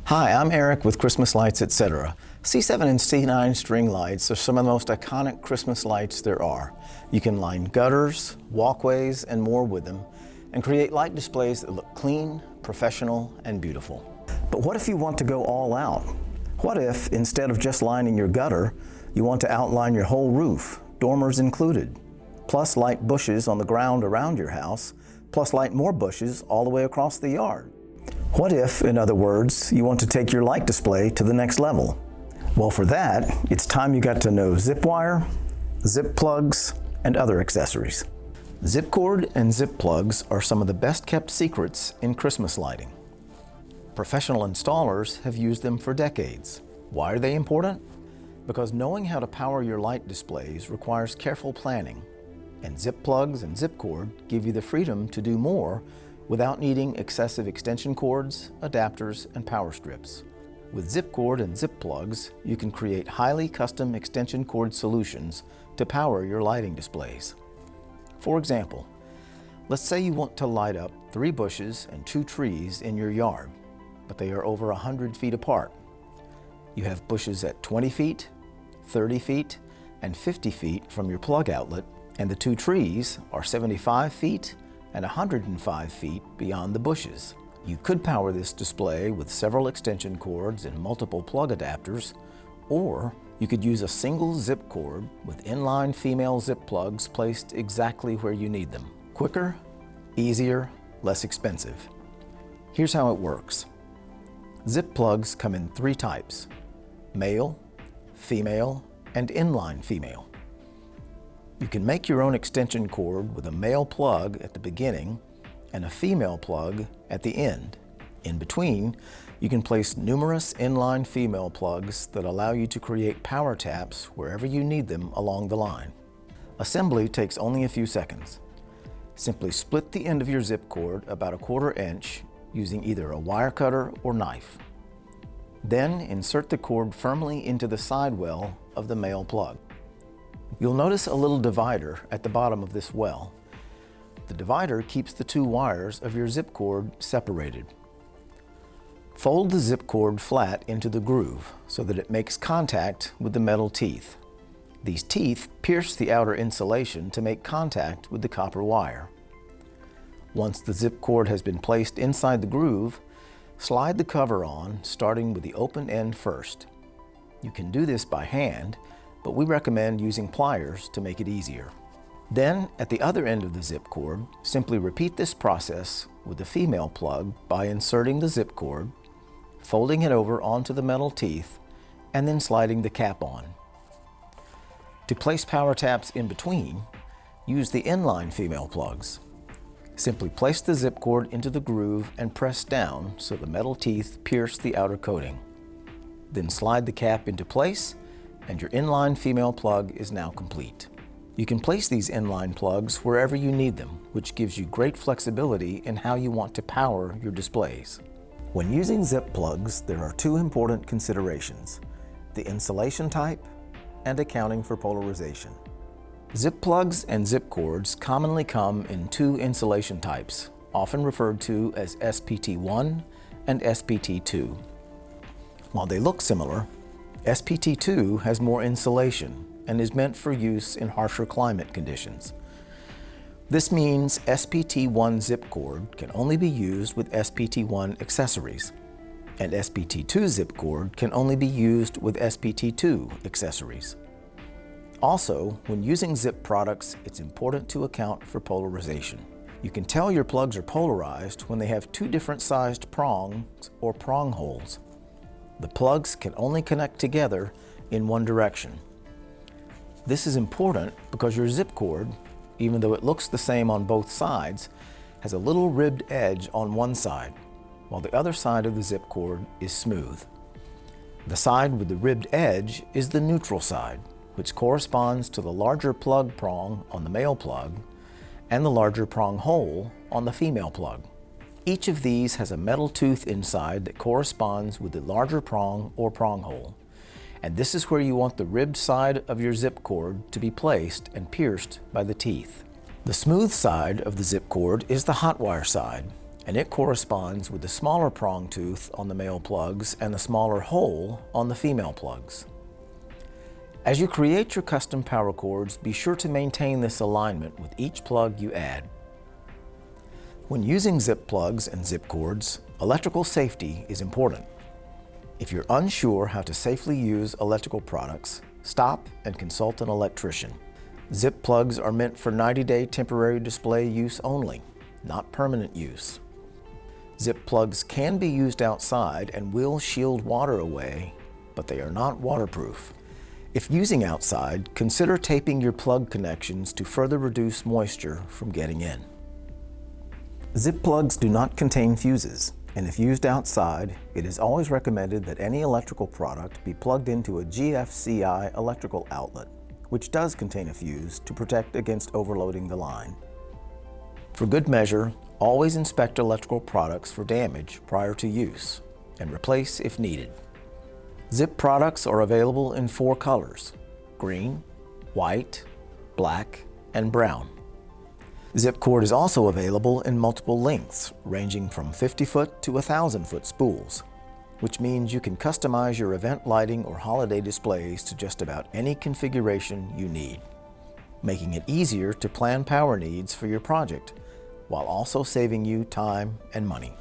Hi, I'm Eric with Christmas Lights, Etc. C7 and C9 string lights are some of the most iconic Christmas lights there are. You can line gutters, walkways, and more with them, and create light displays that look clean, professional, and beautiful. But what if you want to go all out? What if, instead of just lining your gutter, you want to outline your whole roof, dormers included, plus light bushes on the ground around your house, plus light more bushes all the way across the yard? What if, in other words, you want to take your light display to the next level? Well, for that, it's time you got to know zip wire, zip plugs, and other accessories. Zip cord and zip plugs are some of the best kept secrets in Christmas lighting. Professional installers have used them for decades. Why are they important? Because knowing how to power your light displays requires careful planning, and zip plugs and zip cord give you the freedom to do more without needing excessive extension cords, adapters, and power strips. With zip cord and zip plugs, you can create highly custom extension cord solutions to power your lighting displays. For example, let's say you want to light up 3 bushes and 2 trees in your yard, but they are over 100 feet apart. You have bushes at 20 feet, 30 feet, and 50 feet from your plug outlet, and the 2 trees are 75 feet and 105 feet beyond the bushes. You could power this display with several extension cords and multiple plug adapters, or you could use a single zip cord with inline female zip plugs placed exactly where you need them. Quicker, easier, less expensive. Here's how it works. Zip plugs come in 3 types: male, female, and inline female. You can make your own extension cord with a male plug at the beginning and a female plug at the end. In between, you can place numerous inline female plugs that allow you to create power taps wherever you need them along the line. Assembly takes only a few seconds. Simply split the end of your zip cord about 1/4 inch using either a wire cutter or knife. Then insert the cord firmly into the sidewell of the male plug. You'll notice a little divider at the bottom of this well. The divider keeps the 2 wires of your zip cord separated. Fold the zip cord flat into the groove so that it makes contact with the metal teeth. These teeth pierce the outer insulation to make contact with the copper wire. Once the zip cord has been placed inside the groove, slide the cover on, starting with the open end first. You can do this by hand, but we recommend using pliers to make it easier. Then, at the other end of the zip cord, simply repeat this process with the female plug by inserting the zip cord, folding it over onto the metal teeth, and then sliding the cap on. To place power taps in between, use the inline female plugs. Simply place the zip cord into the groove and press down so the metal teeth pierce the outer coating. Then slide the cap into place, and your inline female plug is now complete. You can place these inline plugs wherever you need them, which gives you great flexibility in how you want to power your displays. When using zip plugs, there are 2 important considerations: the insulation type and accounting for polarization. Zip plugs and zip cords commonly come in 2 insulation types, often referred to as SPT1 and SPT2. While they look similar, SPT2 has more insulation and is meant for use in harsher climate conditions. This means SPT1 zip cord can only be used with SPT1 accessories, and SPT2 zip cord can only be used with SPT2 accessories. Also, when using zip products, it's important to account for polarization. You can tell your plugs are polarized when they have 2 different sized prongs or prong holes. The plugs can only connect together in one direction. This is important because your zip cord, even though it looks the same on both sides, has a little ribbed edge on one side, while the other side of the zip cord is smooth. The side with the ribbed edge is the neutral side, which corresponds to the larger plug prong on the male plug and the larger prong hole on the female plug. Each of these has a metal tooth inside that corresponds with the larger prong or prong hole, and this is where you want the ribbed side of your zip cord to be placed and pierced by the teeth. The smooth side of the zip cord is the hot wire side, and it corresponds with the smaller prong tooth on the male plugs and the smaller hole on the female plugs. As you create your custom power cords, be sure to maintain this alignment with each plug you add. When using zip plugs and zip cords, electrical safety is important. If you're unsure how to safely use electrical products, stop and consult an electrician. Zip plugs are meant for 90-day temporary display use only, not permanent use. Zip plugs can be used outside and will shield water away, but they are not waterproof. If using outside, consider taping your plug connections to further reduce moisture from getting in. Zip plugs do not contain fuses, and if used outside, it is always recommended that any electrical product be plugged into a GFCI electrical outlet, which does contain a fuse to protect against overloading the line. For good measure, always inspect electrical products for damage prior to use, and replace if needed. Zip products are available in 4 colors: green, white, black, and brown. Zip cord is also available in multiple lengths, ranging from 50-foot to 1,000-foot spools, which means you can customize your event lighting or holiday displays to just about any configuration you need, making it easier to plan power needs for your project, while also saving you time and money.